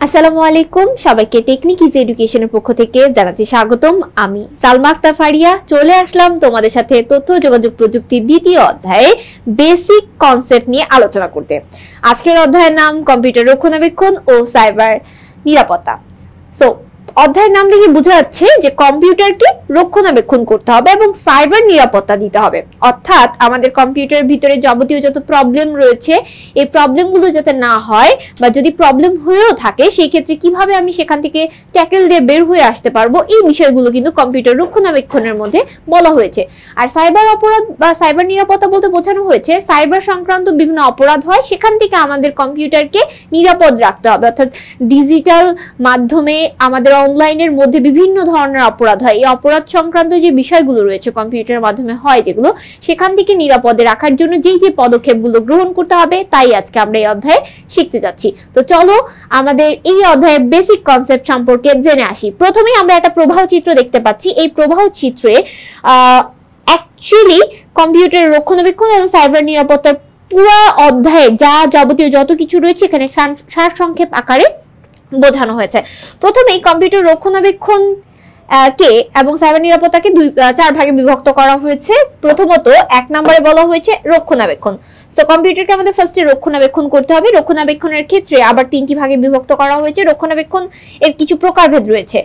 আসসালামু আলাইকুম সবাইকে টেকনিক ইজি এডুকেশনের পক্ষ থেকে জানাচ্ছি স্বাগতম। আমি সালমা আক্তার ফারিয়া চলে আসলাম তোমাদের সাথে তথ্য যোগাযোগ প্রযুক্তির দ্বিতীয় অধ্যায়ে বেসিক কনসেপ্ট নিয়ে আলোচনা করতে। আজকের অধ্যায়ের নাম কম্পিউটার রক্ষণাবেক্ষণ ও সাইবার নিরাপত্তা। সো অধ্যায়ের নাম দেখে বোঝা যাচ্ছে যে কম্পিউটারকে রক্ষণাবেক্ষণ করতে হবে এবং সাইবার নিরাপত্তা দিতে হবে, অর্থাৎ আমাদের কম্পিউটারের ভিতরে যাবতীয় যত প্রবলেম রয়েছে এই প্রবলেমগুলো যাতে না হয়, বা যদি প্রবলেম হয়েও থাকে সেই ক্ষেত্রে কিভাবে আমি সেখান থেকে ট্যাকেল দিয়ে বের হয়ে আসতে পারবো, এই বিষয়গুলো কিন্তু কম্পিউটার রক্ষণাবেক্ষণের মধ্যে বলা হয়েছে। আর সাইবার অপরাধ বা সাইবার নিরাপত্তা বলতে বোঝানো হয়েছে সাইবার সংক্রান্ত বিভিন্ন অপরাধ হয়, সেখান থেকে আমাদের কম্পিউটারকে নিরাপদ রাখতে হবে, অর্থাৎ ডিজিটাল মাধ্যমে আমাদের অনলাইনের মধ্যে বিভিন্ন ধরনের অপরাধ হয়, এই অপরাধ সংক্রান্ত যে বিষয়গুলো রয়েছে কম্পিউটারের মাধ্যমে হয় যেগুলো, সেখান থেকে নিরাপদে রাখার জন্য যেই যে পদক্ষেপগুলো গ্রহণ করতে হবে তাই আজকে আমরা এই অধ্যায়ে শিখতে যাচ্ছি। তো চলো আমাদের এই অধ্যায়ের বেসিক কনসেপ্ট সম্পর্কে জেনে আসি। প্রথমেই আমরা একটা প্রবাহ চিত্র দেখতে পাচ্ছি। এই প্রবাহ চিত্রে অ্যাকচুয়ালি কম্পিউটারের রক্ষণাবেক্ষণ এবং সাইবার নিরাপত্তার পুরো অধ্যায়ের যাবতীয় যত কিছু রয়েছে এখানে সারসংক্ষেপ আকারে বোঝানো হয়েছে। প্রথমেই কম্পিউটার রক্ষণাবেক্ষণ কে এবং সাইবার নিরাপত্তাকে চার ভাগে বিভক্ত করা হয়েছে। প্রথমত এক নম্বরে বলা হয়েছে রক্ষণাবেক্ষণ। সো কম্পিউটারকে আমাদের ফার্স্টে রক্ষণাবেক্ষণ করতে হবে। রক্ষণাবেক্ষণের ক্ষেত্রে আবার তিনটি ভাগে বিভক্ত করা হয়েছে। রক্ষণাবেক্ষণ এর কিছু প্রকারভেদ রয়েছে।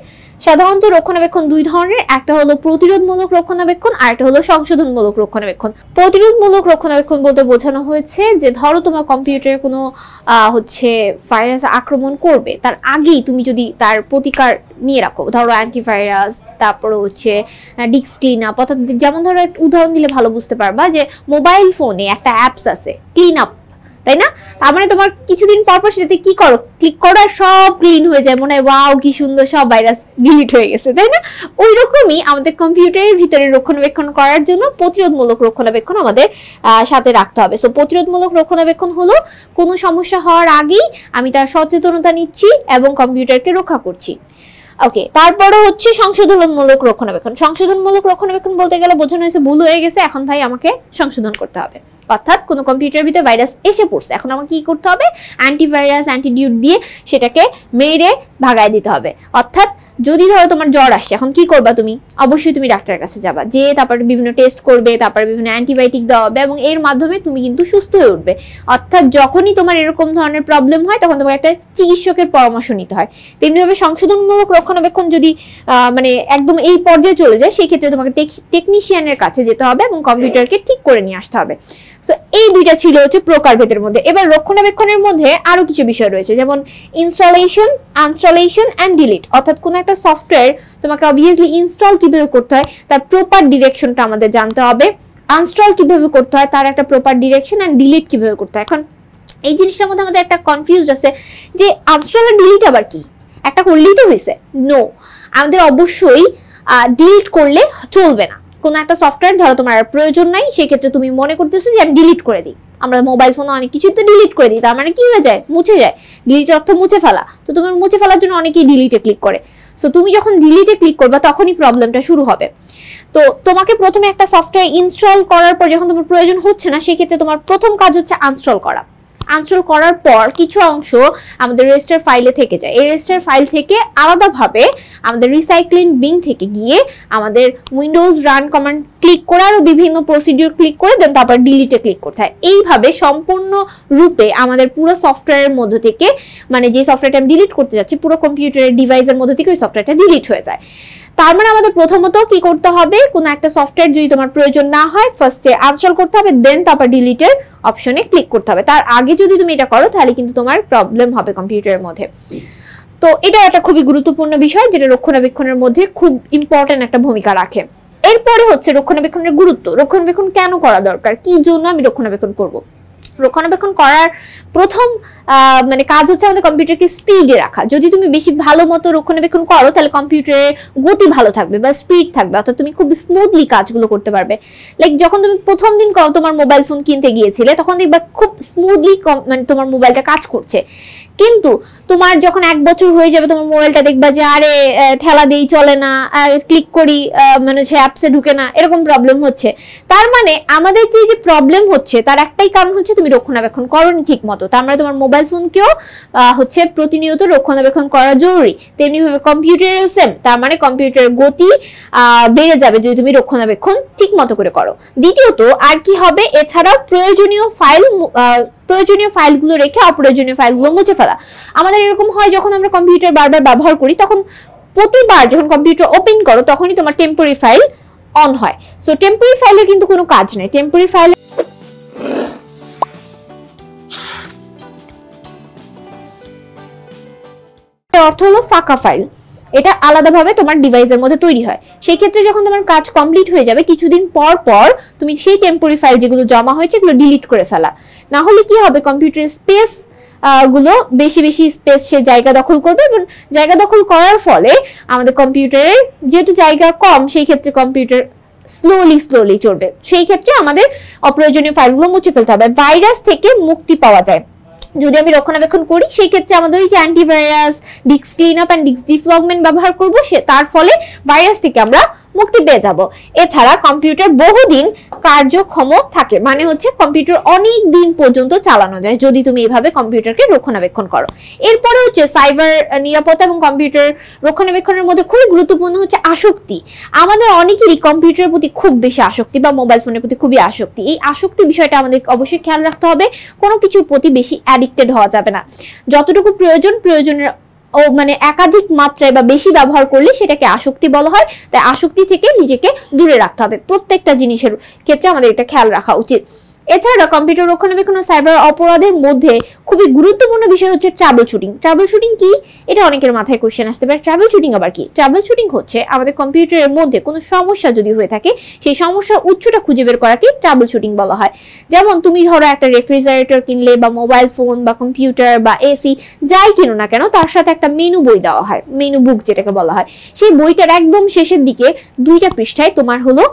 সাধারণত রক্ষণাবেক্ষণ দুই ধরনের, একটা হলো প্রতিরোধমূলক রক্ষণাবেক্ষণ আর একটা হলো সংশোধনমূলক রক্ষণাবেক্ষণ। প্রতিরোধমূলক রক্ষণাবেক্ষণ বলতে বোঝানো হয়েছে যে ধরো তোমার কম্পিউটারে কোনো ভাইরাস আক্রমণ করবে, তার আগেই তুমি যদি তার প্রতিকার নিয়ে রাখো, ধরো অ্যান্টিভাইরাস, তারপরে ডিস্ক ক্লিন আপ, অর্থাৎ যেমন ধরো উদাহরণ দিলে ভালো বুঝতে পারবা যে মোবাইল ফোনে একটা অ্যাপস আছে ক্লিন আপ, তাই না? তার মানে তোমার কিছুদিন পর পর সেটাতে কি করো, ক্লিক করো আর সব ক্লিন হয়ে যায়, মনে হয় ওয়াও কি সুন্দর, সব ভাইরাস ডিলিট হয়ে গেছে, তাই না? ওই রকমই আমাদের কম্পিউটারের ভিতরে রক্ষণাবেক্ষণ করার জন্য প্রতিরোধমূলক রক্ষণাবেক্ষণ আমাদের সাথে রাখতে হবে। সো প্রতিরোধমূলক রক্ষণাবেক্ষণ হলো কোনো সমস্যা হওয়ার আগেই আমি তার সচেতনতা নিচ্ছি এবং কম্পিউটারকে রক্ষা করছি। ওকে, তারপরে হচ্ছে সংশোধনমূলক রক্ষণাবেক্ষণ। সংশোধনমূলক রক্ষণাবেক্ষণ বলতে গেলে বোঝানো হয়েছে ভুল হয়ে গেছে, এখন ভাই আমাকে সংশোধন করতে হবে, অর্থাৎ কোনো কম্পিউটারের ভিতরে ভাইরাস এসে পড়ছে, এখন আমাকে কি করতে হবে, অ্যান্টিভাইরাস অ্যান্টিডিউট দিয়ে সেটাকে মেরে ভাগায় দিতে হবে। অর্থাৎ যদি ধরো তোমার জ্বর আসছে, এখন কি করবা তুমি, অবশ্যই তুমি ডাক্তারের কাছে যাবা, যে তারপরে বিভিন্ন টেস্ট করবে, তারপরে বিভিন্ন অ্যান্টিবায়োটিক দেওয়া হবে এবং এর মাধ্যমে তুমি কিন্তু সুস্থ হয়ে উঠবে। অর্থাৎ যখনই তোমার এরকম ধরনের প্রবলেম হয় তখন তোমার একটা চিকিৎসকের পরামর্শ নিতে হয়। তেমনিভাবে সংশোধনমূলক রক্ষণাবেক্ষণ যদি একদম এই পর্যায়ে চলে যায়, সেই ক্ষেত্রে তোমাকে টেকনিশিয়ানের কাছে যেতে হবে এবং কম্পিউটারকে ঠিক করে নিয়ে আসতে হবে। সো এই দুইটা ছিল হচ্ছে প্রকারভেদের মধ্যে। এবার রক্ষণাবেক্ষণের মধ্যে আরো কিছু বিষয় রয়েছে, যেমন ইনস্টলেশন, আনস্টলেশন এন্ড ডিলিট, অর্থাৎ কোন একটা সফটওয়্যার তোমাকে অবভিয়াসলি ইনস্টল কিভাবে করতে হয় তার প্রপার ডিরেকশনটা আমাদের জানতে হবে, আনস্টল কিভাবে করতে হয় তার একটা প্রপার ডিরেকশন, এন্ড ডিলিট কিভাবে করতে হয়। এখন এই জিনিসটার মধ্যে আমাদের একটা কনফিউজ আছে যে আনস্টল আর ডিলিট আবার কি, একটা করলেই তো হয়েছে? নো, আমাদের অবশ্যই ডিলিট করলে চলবে না। কোনো একটা সফটওয়্যার ধরো তোমার প্রয়োজন নাই, সেই ক্ষেত্রে তুমি মনে করতেছো যে আমি ডিলিট করে দিই, আমরা মোবাইল ফোনে অনেক কিছু তো ডিলিট করে দিই, তার মানে কি হয়ে যায়, মুছে যায়। ডিলিট অর্থ মুছে ফেলা, তো তুমি মুছে ফেলার জন্য অনেকেই ডিলিটে ক্লিক করে। সো তুমি যখন ডিলিটে ক্লিক করবে তখনই প্রবলেমটা শুরু হবে। তো তোমাকে প্রথমে একটা সফটওয়্যার ইনস্টল করার পর যখন তোমার প্রয়োজন হচ্ছে না, সেই ক্ষেত্রে তোমার প্রথম কাজ হচ্ছে আনস্টল করা। আনস্টল করার পর কিছু অংশ আমাদের রেজিস্টার ফাইলে থেকে যায়, এই রেজিস্টার ফাইল থেকে আলাদাভাবে আমাদের রিসাইক্লিং বিন থেকে গিয়ে আমাদের উইন্ডোজ রান কমান্ড ক্লিক করে আরো বিভিন্ন প্রসিডিউর ক্লিক করে দেন তারপর ডিলিটে ক্লিক করতে হয়। এইভাবে সম্পূর্ণ রূপে আমাদের পুরো সফটওয়্যারের মধ্যে থেকে, মানে যে সফটওয়্যারটা আমি ডিলিট করতে যাচ্ছি, পুরো কম্পিউটারের ডিভাইসের মধ্যে থেকে ওই সফটওয়্যারটা ডিলিট হয়ে যায়। তার মানে আমাদের প্রথমত কি করতে হবে, কোনো একটা সফটওয়্যার যদি তোমার প্রয়োজন না হয় ফার্স্টে আনস্টল করতে হবে, দেন তারপর ডিলিটের অপশনে ক্লিক করতে হবে। তার আগে যদি তুমি এটা করো তাহলে কিন্তু তোমার প্রবলেম হবে কম্পিউটারের মধ্যে। তো এটা একটা খুবই গুরুত্বপূর্ণ বিষয় যেটা রক্ষণাবেক্ষণের মধ্যে খুব ইম্পর্টেন্ট একটা ভূমিকা রাখে। এরপরে হচ্ছে রক্ষণাবেক্ষণের গুরুত্ব। রক্ষণাবেক্ষণ কেন করা দরকার, কি জন্য আমি রক্ষণাবেক্ষণ করব? রক্ষণাবেক্ষণ করার প্রথম কাজ হচ্ছে আমাদের কম্পিউটারকে স্পিডে রাখা। যদি তুমি বেশি ভালো মতো রক্ষণাবেক্ষণ করো তাহলে কম্পিউটারের গতি ভালো থাকবে বা স্পিড থাকবে, অর্থাৎ তুমি খুব স্মুথলি কাজগুলো করতে পারবে। লাইক যখন তুমি প্রথম দিন তোমার মোবাইল ফোন কিনতে গিয়েছিলে তখন দেখবা খুব স্মুথলি তোমার মোবাইলটা কাজ করছে, কিন্তু তোমার যখন 1 বছর হয়ে যাবে তোমার মোবাইলটা দেখবা যে আরে ঠেলা দেই চলে না, ক্লিক করি সে অ্যাপসে ঢুকে না, এরকম প্রবলেম হচ্ছে। তার মানে আমাদের যে প্রবলেম হচ্ছে তার একটাই কারণ হচ্ছে তুমি রক্ষণাবেক্ষণ করোনি ঠিক মতো, তার মানে তোমার মোবাইল ফোনকেও হচ্ছে প্রতিনিয়ত রক্ষণাবেক্ষণ করা জরুরি। তেমনি ভাবে কম্পিউটারেও সেম, তার মানে কম্পিউটারের গতি বেড়ে যাবে যদি তুমি রক্ষণাবেক্ষণ ঠিক মতো করে করো। দ্বিতীয়ত আর কি হবে, এছাড়াও প্রয়োজনীয় ফাইলগুলো রেখে অপ্রয়োজনীয় ফাইলগুলো মুছে ফেলা। আমাদের এরকম হয় যখন আমরা কম্পিউটার বারবার ব্যবহার করি, তখন প্রতিবার যখন কম্পিউটার ওপেন করো তখনই তোমার টেম্পোরারি ফাইল অন হয়। সো টেম্পোরারি ফাইলের কিন্তু কোনো কাজ নেই। টেম্পোরারি ফাইল অর্থ হলো ফাঁকা ফাইল, এটা আলাদাভাবে তোমার ডিভাইসের মধ্যে তৈরি হয়। সেই ক্ষেত্রে যখন তোমার কাজ কমপ্লিট হয়ে যাবে কিছুদিন পর পর তুমি সেই টেম্পোরারি ফাইল যেগুলো জমা হয়েছে এগুলো ডিলিট করে ফেলা। না হলে কি হবে, কম্পিউটারের স্পেস গুলো বেশি স্পেস সে জায়গা দখল করবে, এবং জায়গা দখল করার ফলে আমাদের কম্পিউটারের যেহেতু জায়গা কম, সেই ক্ষেত্রে কম্পিউটার স্লোলি চলবে। সেই ক্ষেত্রে আমাদের অপ্রয়োজনীয় ফাইলগুলো মুছে ফেলতে হবে। ভাইরাস থেকে মুক্তি পাওয়া যায় যদি আমি রক্ষণাবেক্ষণ করি, সেই ক্ষেত্রে আমাদের ওই যে antivirus, disk clean up and disk defragment ব্যবহার করব, তার ফলে ভাইরাস থেকে আমরা মুক্তি পেয়ে যাব। এছাড়া কম্পিউটার বহুদিন কার্যক্ষম থাকে, মানে হচ্ছে কম্পিউটার অনেক দিন পর্যন্ত চালানো যায় যদি তুমি এইভাবে কম্পিউটারকে রক্ষণাবেক্ষণ করো। এরপরে হচ্ছে সাইবার নিরাপত্তা এবং কম্পিউটার রক্ষণাবেক্ষণের মধ্যে খুবই গুরুত্বপূর্ণ হচ্ছে আসক্তি। আমাদের অনেকেরই কম্পিউটারের প্রতি খুব বেশি আসক্তি বা মোবাইল ফোনের প্রতি খুবই আসক্তি। এই আসক্তি বিষয়টা আমাদের অবশ্যই খেয়াল রাখতে হবে। কোনো কিছুর প্রতি বেশি অ্যাডিক্টেড হওয়া যাবে না। যতটুকু প্রয়োজনের মানে একাধিক মাত্রায় বা বেশি ব্যবহার করলে সেটাকে আসক্তি বলা হয়। তাই আসক্তি থেকে নিজেকে দূরে রাখতে হবে। প্রত্যেকটা জিনিসের ক্ষেত্রে আমাদের এটা খেয়াল রাখা উচিত। এছাড়া কম্পিউটার রক্ষণাবেক্ষণ ও সাইবার অপরাধের মধ্যে খুবই গুরুত্বপূর্ণ বিষয় হচ্ছে ট্রাবল শুটিং। ট্রাবল শুটিং কি, এটা অনেকের মাথায় কোশ্চেন আসতে পারে। ট্রাবল শুটিং আবার কি? ট্রাবল শুটিং হচ্ছে আমাদের কম্পিউটারের মধ্যে কোনো সমস্যা যদি হয়ে থাকে সেই সমস্যার উৎসটা খুঁজে বের করাকে ট্রাবল শুটিং বলা হয়। যেমন তুমি ধরো একটা রেফ্রিজারেটর কিনলে বা মোবাইল ফোন বা কম্পিউটার বা এসি যাই কিনো না কেন, তার সাথে একটা মেনু বই দেওয়া হয়, মেনু বুক যেটাকে বলা হয়। সেই বইটার একদম শেষের দিকে 2টা পৃষ্ঠায় তোমার হলো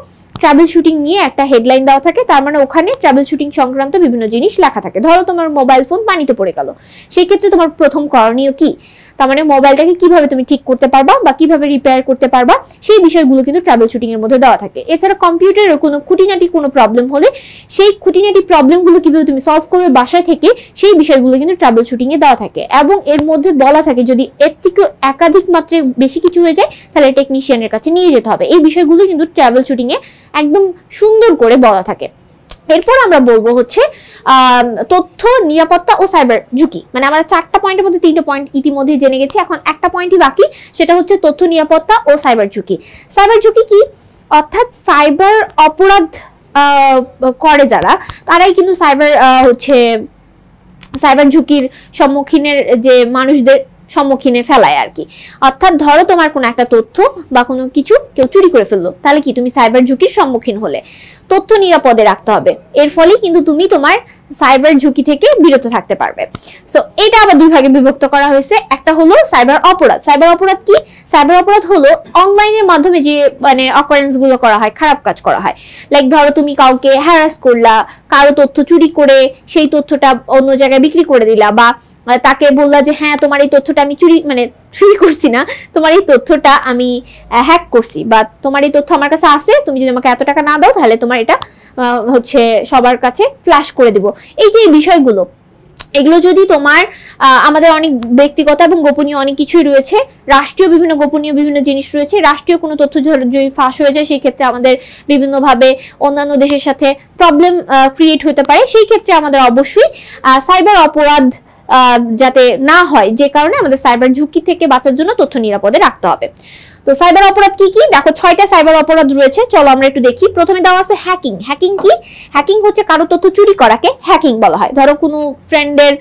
ট্রাভেল শুটিং নিয়ে একটা হেডলাইন দেওয়া থাকে। তার মানে ওখানে ট্রাভেল শুটিং সংক্রান্ত বিভিন্ন জিনিস লেখা থাকে। ধরো তোমার মোবাইল ফোন পানিতে পড়ে গেল, সেই ক্ষেত্রে তোমার প্রথম করণীয় কি, তার মানে মোবাইলটাকে কিভাবে তুমি ঠিক করতে পারবা বা কিভাবে রিপেয়ার করতে পারবা, সেই বিষয়গুলো কিন্তু ট্রাভেল শুটিং এর মধ্যে দেওয়া থাকে। এছাড়া কম্পিউটারের কোনো খুঁটিনাটি কোনো প্রবলেম হলে সেই খুঁটিনাটি প্রবলেমগুলো কিভাবে তুমি সলভ করবে বাসায় থেকে, সেই বিষয়গুলো কিন্তু ট্রাভেল শুটিং এ দেওয়া থাকে। এবং এর মধ্যে বলা থাকে যদি এর থেকে একাধিক মাত্রায় বেশি কিছু হয়ে যায় তাহলে টেকনিশিয়ানের কাছে নিয়ে যেতে হবে। এই বিষয়গুলো কিন্তু ট্রাভেল শুটিং এ একদম সুন্দর করে বলা থাকে। এরপর আমরা বলবো হচ্ছে তথ্য নিরাপত্তা ও সাইবার ঝুঁকি। মানে আমরা 4টা পয়েন্টের মধ্যে 3টা পয়েন্ট ইতিমধ্যে জেনে গেছি, এখন একটা পয়েন্টই বাকি, সেটা হচ্ছে তথ্য নিরাপত্তা ও সাইবার ঝুঁকি। সাইবার ঝুঁকি কি, অর্থাৎ সাইবার অপরাধ করে যারা, তারাই কিন্তু সাইবার ঝুঁকির সম্মুখীনের যে মানুষদের সম্মুখীনে ফেলায় আর কি। অর্থাৎ ধরো তোমার কোনো একটা তথ্য বা কোনো কিছু কেউ চুরি করে ফেললো, তাহলে কি তুমি সাইবার ঝুঁকির সম্মুখীন হলে। তথ্য নিরাপদে রাখতে হবে, এর ফলে কিন্তু তুমি তোমার সাইবার ঝুঁকি থেকে বিরত থাকতে পারবে। সো এটা আবার 2 ভাগে বিভক্ত করা হয়েছে। একটা হলো সাইবার অপরাধ। সাইবার অপরাধ কি? সাইবার অপরাধ হলো অনলাইনের মাধ্যমে যে মানে অকারেন্স গুলো করা হয়, খারাপ কাজ করা হয়। লাইক ধরো তুমি কাউকে হ্যারাস করলা, কারো তথ্য চুরি করে সেই তথ্যটা অন্য জায়গায় বিক্রি করে দিলা, বা তাকে বললা যে হ্যাঁ তোমার এই তথ্যটা আমি চুরি করছি না, তোমার এই তথ্যটা আমি হ্যাক করছি, বা তোমার এই তথ্য আমার কাছে আছে, তুমি যদি আমাকে এত টাকা না দাও তাহলে তোমার এটা হচ্ছে সবার কাছে ফ্ল্যাশ করে দিব। এই যে বিষয়গুলো, এগুলো যদি তোমার আমাদের অনেক ব্যক্তিগত এবং গোপনীয় অনেক কিছুই রয়েছে, রাষ্ট্রীয় বিভিন্ন গোপনীয় বিভিন্ন জিনিস রয়েছে। রাষ্ট্রীয় কোনো তথ্য যদি ফাঁস হয়ে যায় সেই ক্ষেত্রে আমাদের বিভিন্নভাবে অন্যান্য দেশের সাথে প্রবলেম ক্রিয়েট হতে পারে। সেই ক্ষেত্রে আমাদের অবশ্যই সাইবার অপরাধ যাতে না হয়, যে কারণে আমাদের সাইবার ঝুঁকি থেকে বাঁচার জন্য তথ্য নিরাপদে রাখতে হবে। তো সাইবার অপরাধ কি কি দেখো, 6টা সাইবার অপরাধ রয়েছে, চলো আমরা একটু দেখি। প্রথমে দেওয়া আছে হ্যাকিং। হ্যাকিং কি? হ্যাকিং হচ্ছে কারো তথ্য চুরি করাকে হ্যাকিং বলা হয়। ধরো কোনো ফ্রেন্ডের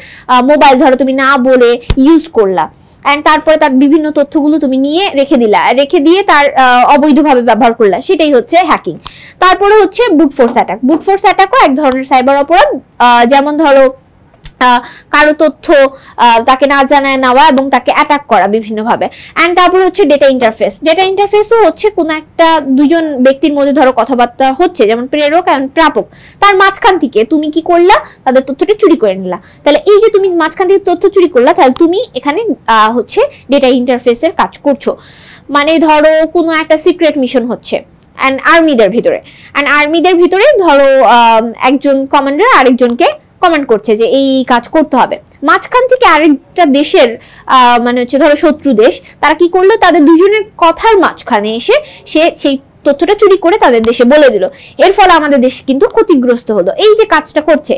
মোবাইল ধরো তুমি না বলে ইউজ করলা, এন্ড তারপরে তার বিভিন্ন তথ্যগুলো তুমি নিয়ে রেখে দিয়ে তার অবৈধভাবে ব্যবহার করলা, সেটাই হচ্ছে হ্যাকিং। তারপরে হচ্ছে brute force attack. Brute force অ্যাটাকও এক ধরনের সাইবার অপরাধ। যেমন ধরো কারো তথ্য তাকে না জানায় নেওয়া এবং তাকে অ্যাটাক করা বিভিন্নভাবে। এন্ড তারপর হচ্ছে ডেটা ইন্টারফেস। ডেটা ইন্টারফেসও হচ্ছে কোনো একটা দুজন ব্যক্তির মধ্যে ধরো কথাবার্তা হচ্ছে, যেমন প্রেরক এবং প্রাপক, তার মাঝখান থেকে তুমি কি করলা, তাদের তথ্যটা চুরি করে নিলা। তাহলে এই যে তুমি মাঝখান থেকে তথ্য চুরি করলা, তাহলে তুমি এখানে হচ্ছে ডেটা ইন্টারফেসের কাজ করছো। মানে ধরো কোনো একটা সিক্রেট মিশন হচ্ছে আর্মিদের ভিতরে ধরো একজন কমান্ডার আরেকজনকে কমেন্ট করছে যে এই কাজ করতে হবে, মাঝখান থেকে আরেকটা দেশের মানে হচ্ছে ধরো শত্রু দেশ, তারা কি করলো, তাদের দুজনের কথার মাঝখানে এসে সেই তথ্যটা চুরি করে তাদের দেশে বলে দিল। এর ফলে আমাদের দেশ কিন্তু ক্ষতিগ্রস্ত হলো। এই যে কাজটা করছে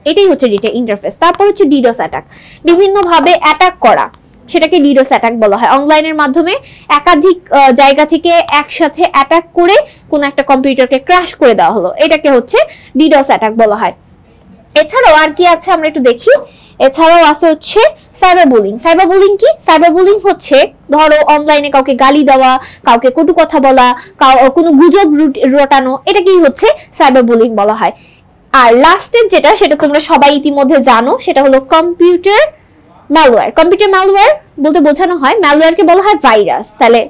এটাই হচ্ছে ডেটা ইন্টারফেস। তারপর হচ্ছে ডিডোস অ্যাটাক, বিভিন্ন ভাবে অ্যাটাক করা, সেটাকে ডিডোস অ্যাটাক বলা হয়। অনলাইনের মাধ্যমে একাধিক জায়গা থেকে একসাথে অ্যাটাক করে কোন একটা কম্পিউটারকে ক্র্যাশ করে দেওয়া হলো, এটাকে হচ্ছে ডিডোস অ্যাটাক বলা হয়। এছাড়াও আর কি আছে আমরা একটু দেখি। এছাড়াও আছে হচ্ছে সাইবার বুলিং। সাইবার বুলিং কি? সাইবার বুলিং হচ্ছে ধরো অনলাইনে কাউকে গালি দেওয়া, কাউকে কটু কথা বলা, কোনো গুজব রটানো, এটা কি হচ্ছে সাইবার বুলিং বলা হয়। আর লাস্টের যেটা, সেটা তোমরা সবাই ইতিমধ্যে জানো, সেটা হলো কম্পিউটার ম্যালওয়্যার। কম্পিউটার ম্যালওয়্যার বলতে বোঝানো হয়, ম্যালওয়্যারকে বলা হয় ভাইরাস, তাহলে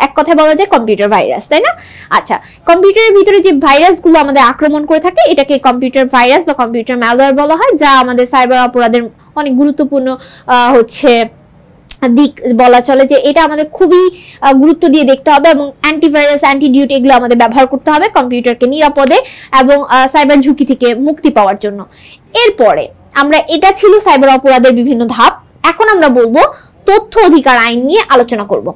এক কথায় বলা যায় কম্পিউটার ভাইরাস, তাই না? আচ্ছা, কম্পিউটারের ভিতরে যে ভাইরাসগুলো আমাদের আক্রমণ করে থাকে এটাকে কম্পিউটার ভাইরাস বা কম্পিউটার ম্যালওয়্যার বলা হয়, যা আমাদের সাইবার অপরাধের অনেক গুরুত্বপূর্ণ হচ্ছে দিক বলা চলে, যে এটা আমাদের খুবই গুরুত্ব দিয়ে দেখতে হবে, এবং অ্যান্টিভাইরাস, অ্যান্টিডিউট এগুলো আমাদের ব্যবহার করতে হবে কম্পিউটারকে নিরাপদে এবং সাইবার ঝুঁকি থেকে মুক্তি পাওয়ার জন্য। এরপরে এটা ছিল সাইবার অপরাধের বিভিন্ন ধাপ। এখন আমরা বলবো তথ্য অধিকার আইন নিয়ে আলোচনা করব।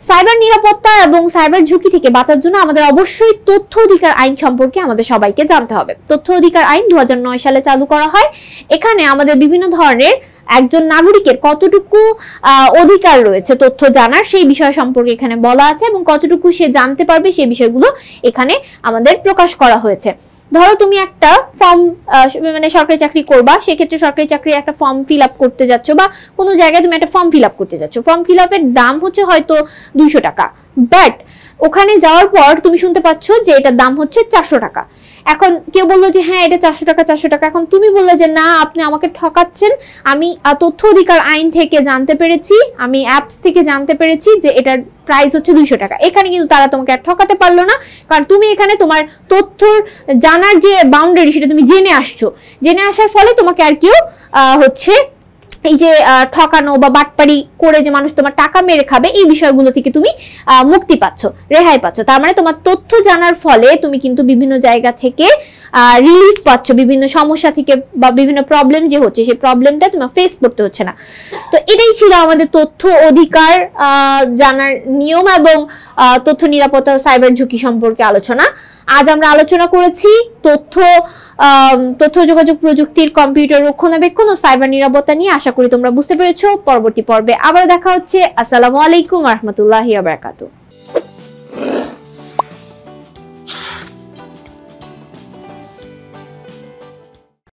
সাইবার নিরাপত্তা এবং সাইবার ঝুঁকি থেকে বাঁচার জন্য আমাদের অবশ্যই তথ্য অধিকার আইন সম্পর্কে আমাদের সবাইকে জানতে হবে। তথ্য অধিকার আইন 2009 সালে চালু করা হয়। এখানে আমাদের বিভিন্ন ধরনের একজন নাগরিকের কতটুকু অধিকার রয়েছে তথ্য জানার, সেই বিষয় সম্পর্কে এখানে বলা আছে, এবং কতটুকু সে জানতে পারবে সেই বিষয়গুলো এখানে আমাদের প্রকাশ করা হয়েছে। ধরো তুমি একটা ফর্ম, মানে সরকারি চাকরি করবা, সেক্ষেত্রে সরকারি চাকরির একটা ফর্ম ফিল আপ করতে যাচ্ছ, বা কোনো জায়গায় তুমি একটা ফর্ম ফিল আপ করতে যাচ্ছ, ফর্ম ফিল আপের দাম হচ্ছে হয়তো 200 টাকা, বাট ওখানে যাওয়ার পর তুমি শুনতে পাচ্ছ যে এটার দাম হচ্ছে 400 টাকা। এখন কেউ বললো যে হ্যাঁ এটা 400 টাকা 400 টাকা, এখন তুমি বললে যে না আপনি আমাকে ঠকাচ্ছেন, আমি তথ্য অধিকার আইন থেকে জানতে পেরেছি, আমি অ্যাপস থেকে জানতে পেরেছি যে এটার প্রাইস হচ্ছে 200 টাকা। এখানে কিন্তু তারা তোমাকে আর ঠকাতে পারলো না, কারণ তুমি এখানে তোমার তথ্য জানার যে বাউন্ডারি সেটা তুমি জেনে আসছো, জেনে আসার ফলে তোমাকে আর কেউ হচ্ছে এই যে ঠকানো বা বাটপারি করে যে মানুষ তোমার টাকা মেরে খাবে, এই বিষয়গুলো থেকে তুমি মুক্তি পাচ্ছ, রেহাই পাচ্ছ। তার মানে তোমার তথ্য জানার ফলে তুমি কিন্তু বিভিন্ন জায়গা থেকে রিলিফ পাচ্ছ, বিভিন্ন সমস্যা থেকে বা বিভিন্ন প্রবলেম যে হচ্ছে সেই প্রবলেমটা তোমার ফেস করতে হচ্ছে না। তো এটাই ছিল আমাদের তথ্য অধিকার জানার নিয়ম এবং তথ্য নিরাপত্তা সাইবার ঝুঁকি সম্পর্কে আলোচনা। আজ আমরা আলোচনা করেছি তথ্য যোগাযোগ প্রযুক্তির কম্পিউটার রক্ষণাবেক্ষণ ও সাইবার নিরাপত্তা নিয়ে। আশা করি তোমরা বুঝতে পেরেছো। পরবর্তী পর্বে আবার দেখা হচ্ছে। আসসালামু আলাইকুম ওয়া রাহমাতুল্লাহি ওয়া বারাকাতুহু।